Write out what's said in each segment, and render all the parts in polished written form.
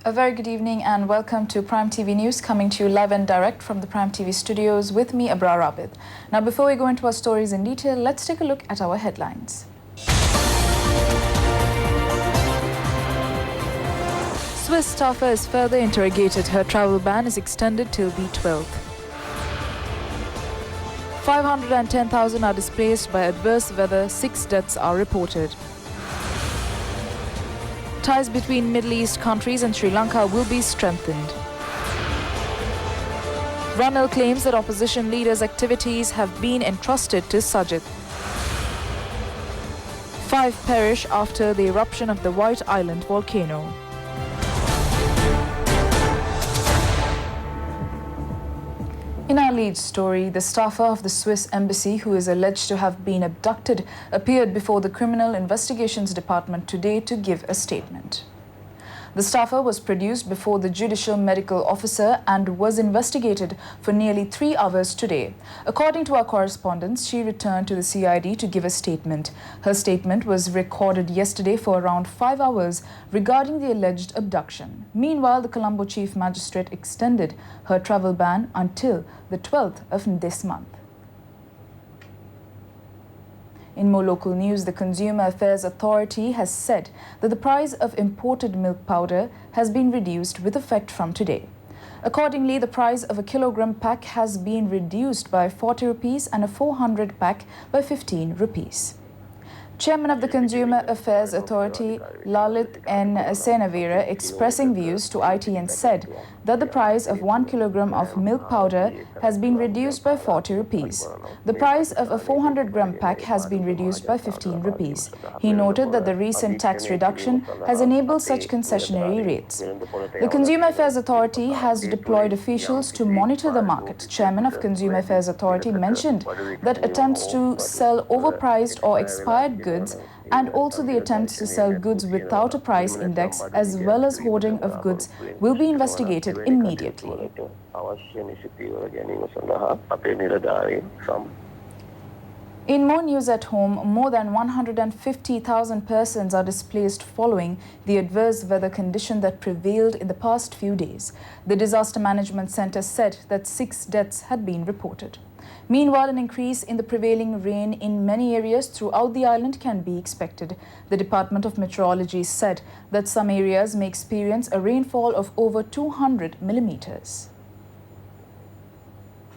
A very good evening and welcome to Prime TV News, coming to you live and direct from the Prime TV studios with me, Abrar Abid. Now, before we go into our stories in detail, let's take a look at our headlines. Swiss staffer is further interrogated. Her travel ban is extended till the 12th. 510,000 are displaced by adverse weather. 6 deaths are reported. Ties between Middle East countries and Sri Lanka will be strengthened. Ranil claims that opposition leaders' activities have been entrusted to Sajid. 5 perish after the eruption of the White Island volcano. In our lead story, the staffer of the Swiss embassy, who is alleged to have been abducted, appeared before the Criminal Investigations Department today to give a statement. The staffer was produced before the judicial medical officer and was investigated for nearly 3 hours today. According to our correspondents, she returned to the CID to give a statement. Her statement was recorded yesterday for around 5 hours regarding the alleged abduction. Meanwhile, the Colombo Chief Magistrate extended her travel ban until the 12th of this month. In more local news, the Consumer Affairs Authority has said that the price of imported milk powder has been reduced with effect from today. Accordingly, the price of a kilogram pack has been reduced by 40 rupees and a 400 pack by 15 rupees. Chairman of the Consumer Affairs Authority, Lalit N. Senavira, expressing views to ITN, said that the price of 1 kilogram of milk powder has been reduced by 40 rupees. The price of a 400-gram pack has been reduced by 15 rupees. He noted that the recent tax reduction has enabled such concessionary rates. The Consumer Affairs Authority has deployed officials to monitor the market. Chairman of Consumer Affairs Authority mentioned that attempts to sell overpriced or expired goods and also the attempts to sell goods without a price index as well as hoarding of goods will be investigated immediately. In more news at home, more than 150,000 persons are displaced following the adverse weather condition that prevailed in the past few days. The Disaster Management Centre said that 6 deaths had been reported. Meanwhile, an increase in the prevailing rain in many areas throughout the island can be expected. The Department of Meteorology said that some areas may experience a rainfall of over 200 millimeters.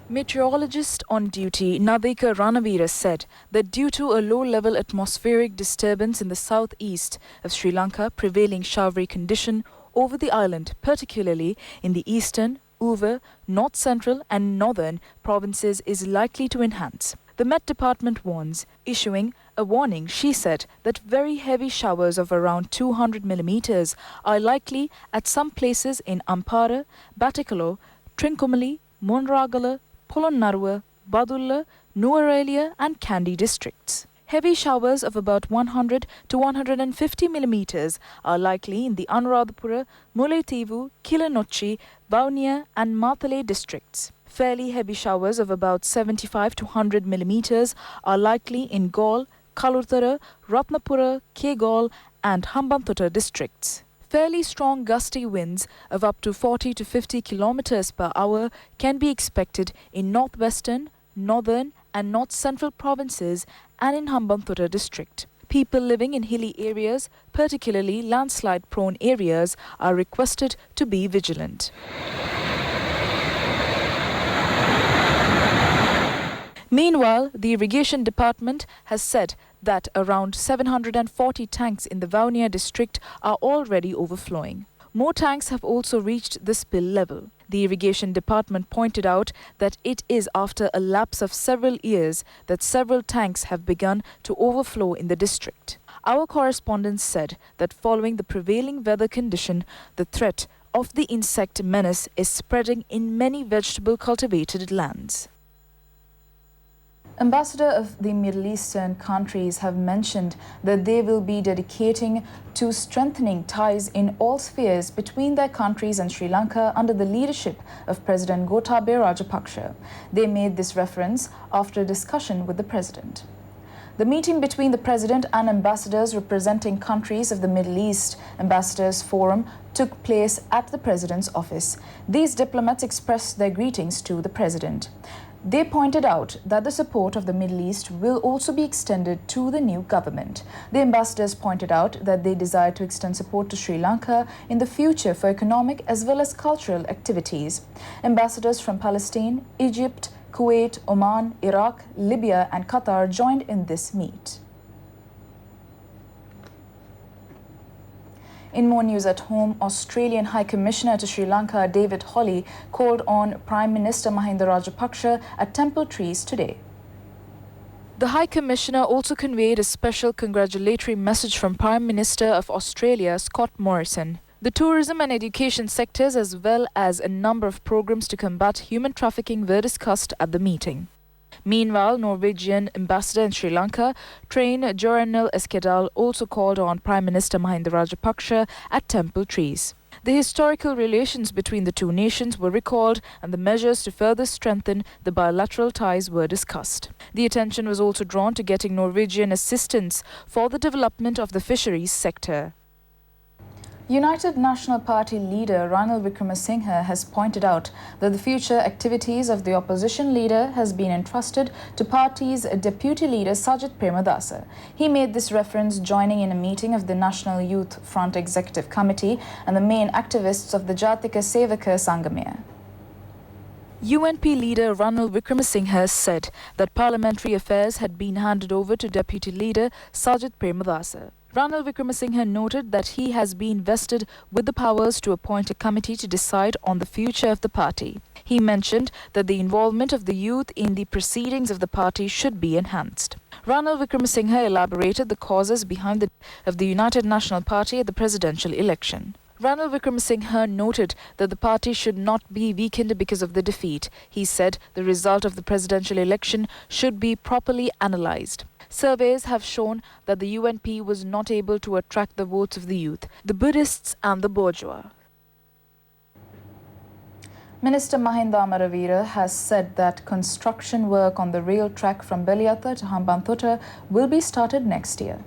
Meteorologist on duty Nadika Ranavira said that due to a low-level atmospheric disturbance in the southeast of Sri Lanka, prevailing showery condition over the island, particularly in the eastern, over, north central and northern provinces, is likely to enhance. The Met Department warns, issuing a warning. She said that very heavy showers of around 200 millimeters are likely at some places in Ampara, Batticaloa, Trincomalee, Monragala, Polonnaruwa, Badulla, Nuwara and Kandy districts. Heavy showers of about 100 to 150 millimeters are likely in the Anuradhapura, Mullaitivu, Kilinochchi, Vavuniya and Matale districts. Fairly heavy showers of about 75 to 100 millimeters are likely in Galle, Kalutara, Ratnapura, Kegalle and Hambantota districts. Fairly strong gusty winds of up to 40 to 50 kilometers per hour can be expected in northwestern, northern and north central provinces and in Hambantota district. People living in hilly areas, particularly landslide-prone areas, are requested to be vigilant. Meanwhile, the Irrigation Department has said that around 740 tanks in the Vavuniya district are already overflowing. More tanks have also reached the spill level. The Irrigation Department pointed out that it is after a lapse of several years that several tanks have begun to overflow in the district. Our correspondent said that following the prevailing weather condition, the threat of the insect menace is spreading in many vegetable cultivated lands. Ambassador of the Middle Eastern countries have mentioned that they will be dedicating to strengthening ties in all spheres between their countries and Sri Lanka under the leadership of President Gotabaya Rajapaksa. They made this reference after a discussion with the President. The meeting between the President and ambassadors representing countries of the Middle East Ambassadors Forum took place at the President's office. These diplomats expressed their greetings to the President. They pointed out that the support of the Middle East will also be extended to the new government. The ambassadors pointed out that they desire to extend support to Sri Lanka in the future for economic as well as cultural activities. Ambassadors from Palestine, Egypt, Kuwait, Oman, Iraq, Libya and Qatar joined in this meet. In more news at home, Australian High Commissioner to Sri Lanka David Hawley called on Prime Minister Mahinda Rajapaksa at Temple Trees today. The High Commissioner also conveyed a special congratulatory message from Prime Minister of Australia Scott Morrison. The tourism and education sectors as well as a number of programs to combat human trafficking were discussed at the meeting. Meanwhile, Norwegian ambassador in Sri Lanka, Train Joranil Eskedal, also called on Prime Minister Mahinda Rajapaksa at Temple Trees. The historical relations between the two nations were recalled and the measures to further strengthen the bilateral ties were discussed. The attention was also drawn to getting Norwegian assistance for the development of the fisheries sector. United National Party leader Ranil Wickremesinghe has pointed out that the future activities of the opposition leader has been entrusted to party's deputy leader Sajid Premadasa. He made this reference joining in a meeting of the National Youth Front Executive Committee and the main activists of the Jatika Sevaka Sangamaya. UNP leader Ranil Wickremesinghe said that parliamentary affairs had been handed over to deputy leader Sajid Premadasa. Ranil Wickremesinghe noted that he has been vested with the powers to appoint a committee to decide on the future of the party. He mentioned that the involvement of the youth in the proceedings of the party should be enhanced. Ranil Wickremesinghe elaborated the causes behind the of the United National Party at the presidential election. Ranil Wickremesinghe noted that the party should not be weakened because of the defeat. He said the result of the presidential election should be properly analysed. Surveys have shown that the UNP was not able to attract the votes of the youth, the Buddhists and the bourgeois. Minister Mahinda Amaravira has said that construction work on the rail track from Beliatha to Hambantota will be started next year.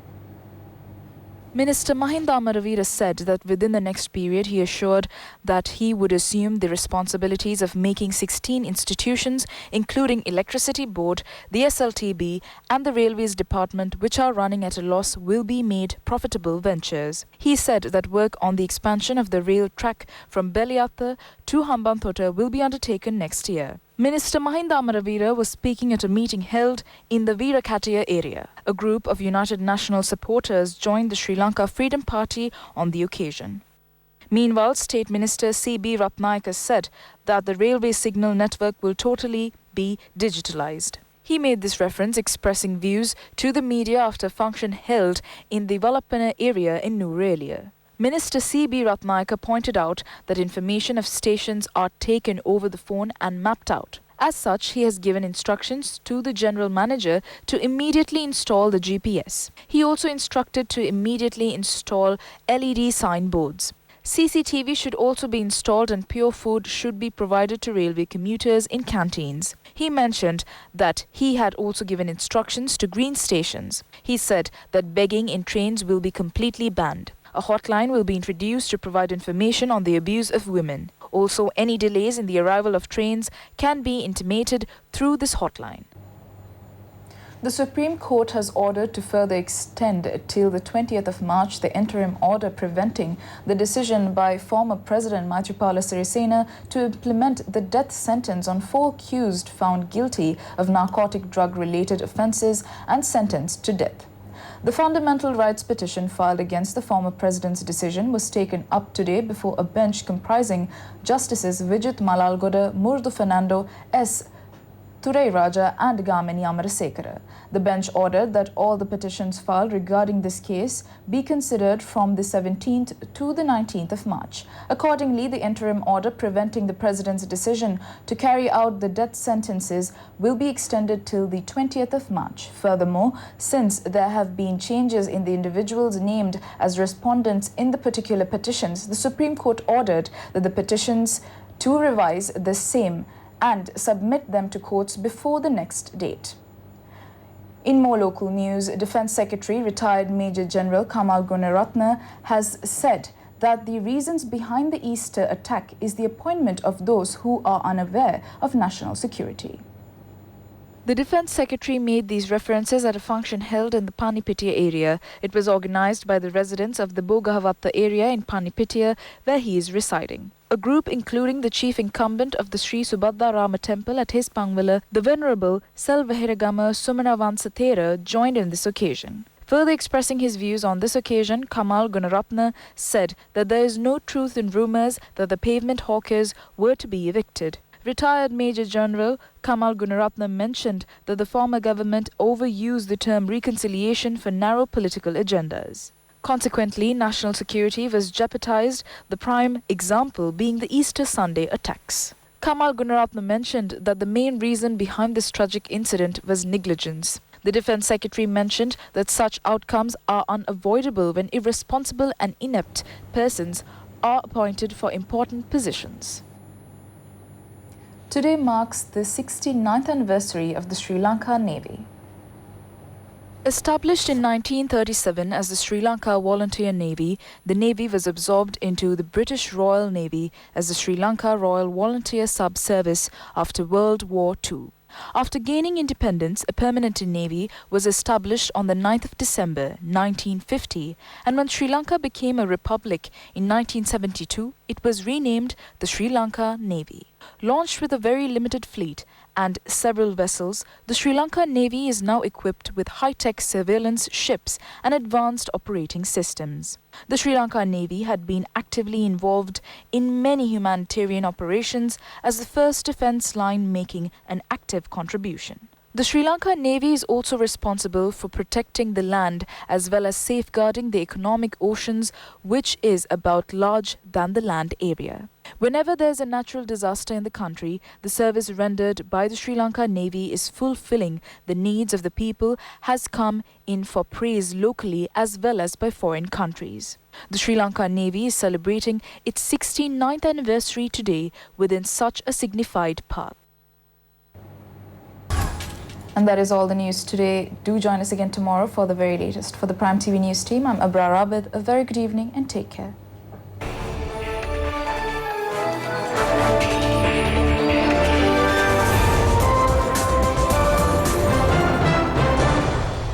Minister Mahinda Amaravira said that within the next period he assured that he would assume the responsibilities of making 16 institutions including Electricity Board, the SLTB and the Railways Department which are running at a loss will be made profitable ventures. He said that work on the expansion of the rail track from Beliatha to Hambantota will be undertaken next year. Minister Mahinda Amaravira was speaking at a meeting held in the Veerakatiya area. A group of United National supporters joined the Sri Lanka Freedom Party on the occasion. Meanwhile, State Minister C.B. Ratnayaka said that the railway signal network will totally be digitalized. He made this reference expressing views to the media after a function held in the Valappana area in Nuwara. Minister C.B. Ratnayaka pointed out that information of stations are taken over the phone and mapped out. As such, he has given instructions to the General Manager to immediately install the GPS. He also instructed to immediately install LED signboards. CCTV should also be installed and pure food should be provided to railway commuters in canteens. He mentioned that he had also given instructions to green stations. He said that begging in trains will be completely banned. A hotline will be introduced to provide information on the abuse of women. Also, any delays in the arrival of trains can be intimated through this hotline. The Supreme Court has ordered to further extend till the 20th of March the interim order preventing the decision by former President Maithripala Sirisena to implement the death sentence on 4 accused found guilty of narcotic drug-related offences and sentenced to death. The fundamental rights petition filed against the former president's decision was taken up today before a bench comprising Justices Vijit Malalgoda, Murdu Fernando, S. Turai Raja and Gamini Amarasekara. The bench ordered that all the petitions filed regarding this case be considered from the 17th to the 19th of March. Accordingly, the interim order preventing the president's decision to carry out the death sentences will be extended till the 20th of March. Furthermore, since there have been changes in the individuals named as respondents in the particular petitions, the Supreme Court ordered that the petitions to revise the same and submit them to courts before the next date. In more local news, Defence Secretary, retired Major General Kamal Gunaratne, has said that the reasons behind the Easter attack is the appointment of those who are unaware of national security. The Defence Secretary made these references at a function held in the Panipitia area. It was organised by the residents of the Bogahavatta area in Panipitia, where he is residing. A group including the chief incumbent of the Sri Subhadra Rama temple at Hispangwala, the Venerable Selvahiragama Sumanavansatera, joined in this occasion. Further expressing his views on this occasion, Kamal Gunaratne said that there is no truth in rumours that the pavement hawkers were to be evicted. Retired Major General Kamal Gunaratne mentioned that the former government overused the term reconciliation for narrow political agendas. Consequently, national security was jeopardized, the prime example being the Easter Sunday attacks. Kamal Gunaratne mentioned that the main reason behind this tragic incident was negligence. The Defence Secretary mentioned that such outcomes are unavoidable when irresponsible and inept persons are appointed for important positions. Today marks the 69th anniversary of the Sri Lanka Navy. Established in 1937 as the Sri Lanka Volunteer Navy, the Navy was absorbed into the British Royal Navy as the Sri Lanka Royal Volunteer Sub-Service after World War II. After gaining independence, a permanent navy was established on the 9th of December 1950, and when Sri Lanka became a republic in 1972, it was renamed the Sri Lanka Navy. Launched with a very limited fleet and several vessels, the Sri Lanka Navy is now equipped with high-tech surveillance ships and advanced operating systems. The Sri Lanka Navy had been actively involved in many humanitarian operations as the first defence line, making an active contribution. The Sri Lanka Navy is also responsible for protecting the land as well as safeguarding the economic oceans, which is about larger than the land area. Whenever there is a natural disaster in the country, the service rendered by the Sri Lanka Navy is fulfilling the needs of the people, has come in for praise locally as well as by foreign countries. The Sri Lanka Navy is celebrating its 69th anniversary today within such a signified path. And that is all the news today. Do join us again tomorrow for the very latest. For the Prime TV News team, I'm Abrar Abid. A very good evening and take care.